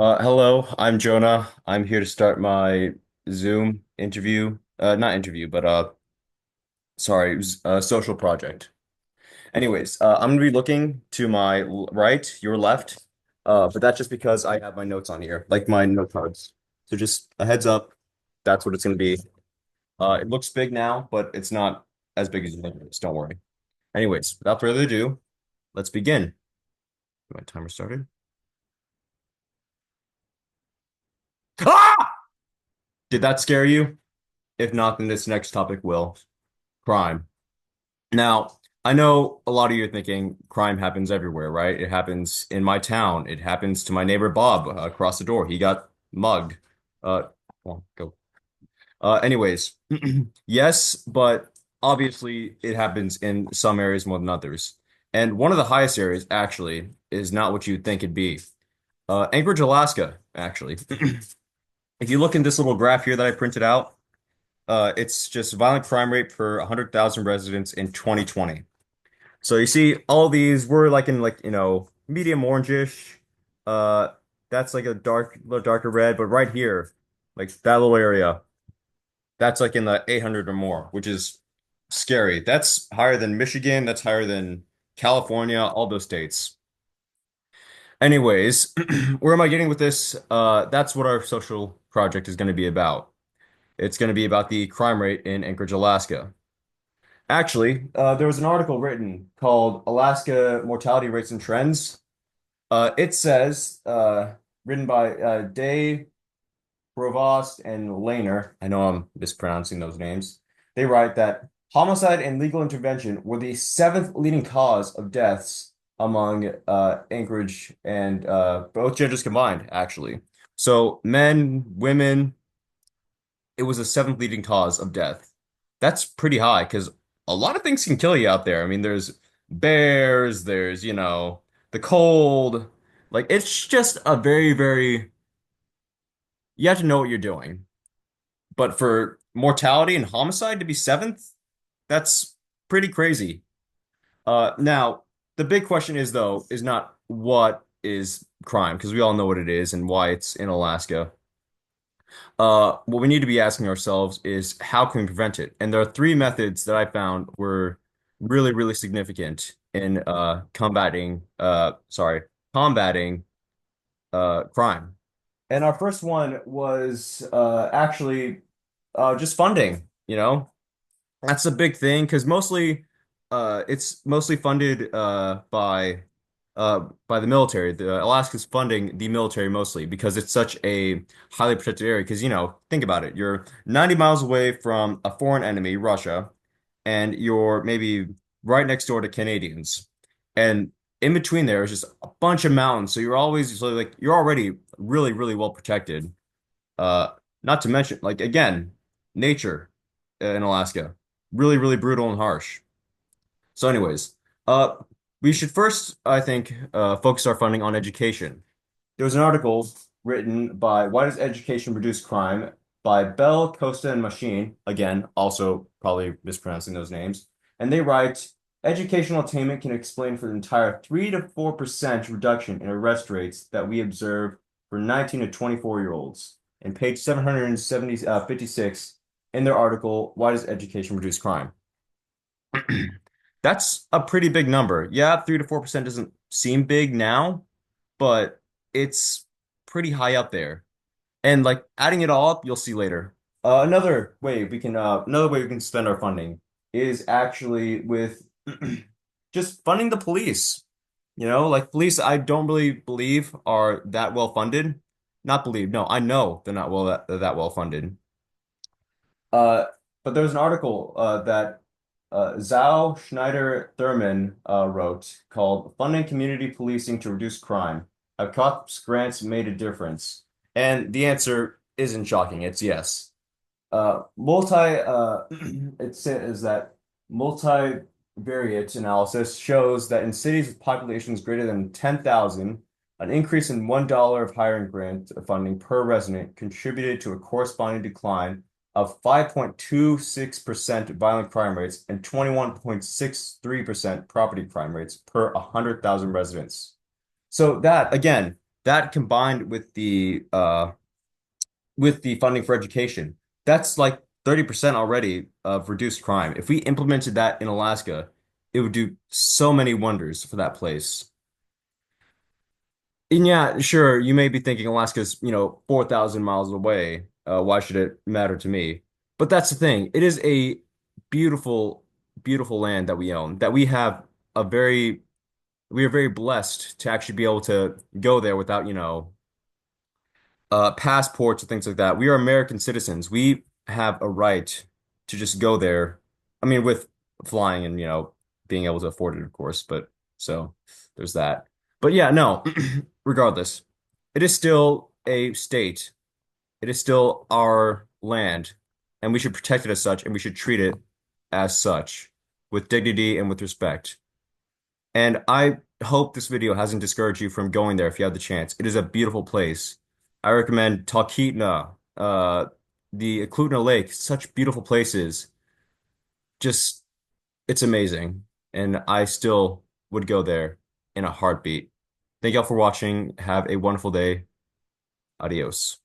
Hello, I'm Jonah. I'm here to start my Zoom interview. Not interview, but sorry, it was a social project. Anyways, I'm gonna be looking to my right, your left. But that's just because I have my notes on here, like my note cards. So just a heads up, that's what it's gonna be. It looks big now, but it's not as big as you think it is. Don't worry. Anyways, without further ado, let's begin. My timer started. Ah! Did that scare you? If not, then this next topic will. Crime. Now, I know a lot of you are thinking crime happens everywhere, right? It happens in my town. It happens to my neighbor Bob across the door. He got mugged. Uh, well, go. Anyways, yes, but obviously it happens in some areas more than others. And one of the highest areas actually is not what you'd think it'd be. Anchorage, Alaska, actually. If you look in this little graph here that I printed out, it's just violent crime rate per 100,000 residents in 2020. So you see all these we're like in like, medium orangish. Uh that's like a little darker red, but right here, like that little area, that's like in the 800 or more, which is scary. That's higher than Michigan, that's higher than California, all those states. Anyways, where am I getting with this? That's what our social project is going to be about. It's going to be about the crime rate in Anchorage, Alaska. Actually, there was an article written called Alaska Mortality Rates and Trends. It says, written by Day, Provost, and Lehner. I know I'm mispronouncing those names. They write that homicide and legal intervention were the seventh leading cause of deaths among Anchorage and both genders combined, actually. So men, women, it was the seventh leading cause of death. That's pretty high because a lot of things can kill you out there. I mean, there's bears, there's, the cold. Like, it's just a very, very, you have to know what you're doing. But for mortality and homicide to be seventh, that's pretty crazy. Now, the big question is, though, is not what is crime, because we all know what it is and why it's in Alaska. What we need to be asking ourselves is how can we prevent it? And there are three methods that I found were really, really significant in combating crime. And our first one was actually just funding, That's a big thing because mostly it's mostly funded by the military. Alaska's funding the military mostly because it's such a highly protected area. Because, think about it. You're 90 miles away from a foreign enemy, Russia, and you're maybe right next door to Canadians. And in between there is just a bunch of mountains. So like you're already really, really well protected. Uh, Not to mention, like again, nature in Alaska, really, really brutal and harsh. So, anyways, uh, we should first, I think, focus our funding on education. There was an article written by Why Does Education Reduce Crime by Bell, Costa, and Machine. Again, also probably mispronouncing those names. And they write, educational attainment can explain for the entire 3 to 4% reduction in arrest rates that we observe for 19 to 24-year-olds. And page 56 in their article, Why Does Education Reduce Crime? That's a pretty big number. Yeah, 3 to 4% doesn't seem big now, but it's pretty high up there. And like adding it all up, you'll see later. Another way we can spend our funding is actually with just funding the police. Like police, I don't really believe are that well funded. Not believe, no, I know they're not that well funded. Uh, but there's an article that Zhao Schneider Thurman wrote called Funding Community Policing to Reduce Crime. Have cops grants made a difference? And the answer isn't shocking. It's yes. It says that multivariate analysis shows that in cities with populations greater than 10,000, an increase in $1 of hiring grant funding per resident contributed to a corresponding decline of 5.26% violent crime rates and 21.63% property crime rates per 100,000 residents. So that, again, that combined with the funding for education, that's like 30% already of reduced crime. If we implemented that in Alaska, it would do so many wonders for that place. And yeah, sure, you may be thinking Alaska's, 4,000 miles away. Why should it matter to me? But that's the thing. It is a beautiful, beautiful land that we own, that a very, we are very blessed to actually be able to go there without, passports or things like that. We are American citizens. We have a right to just go there. I mean, with flying and, being able to afford it, of course. But so there's that. But yeah, no, regardless, it is still a state. It is still our land, and we should protect it as such, and we should treat it as such with dignity and with respect. And I hope this video hasn't discouraged you from going there if you have the chance. It is a beautiful place. I recommend Talkeetna, the Eklutna Lake, such beautiful places. Just, it's amazing. And I still would go there in a heartbeat. Thank y'all for watching. Have a wonderful day. Adios.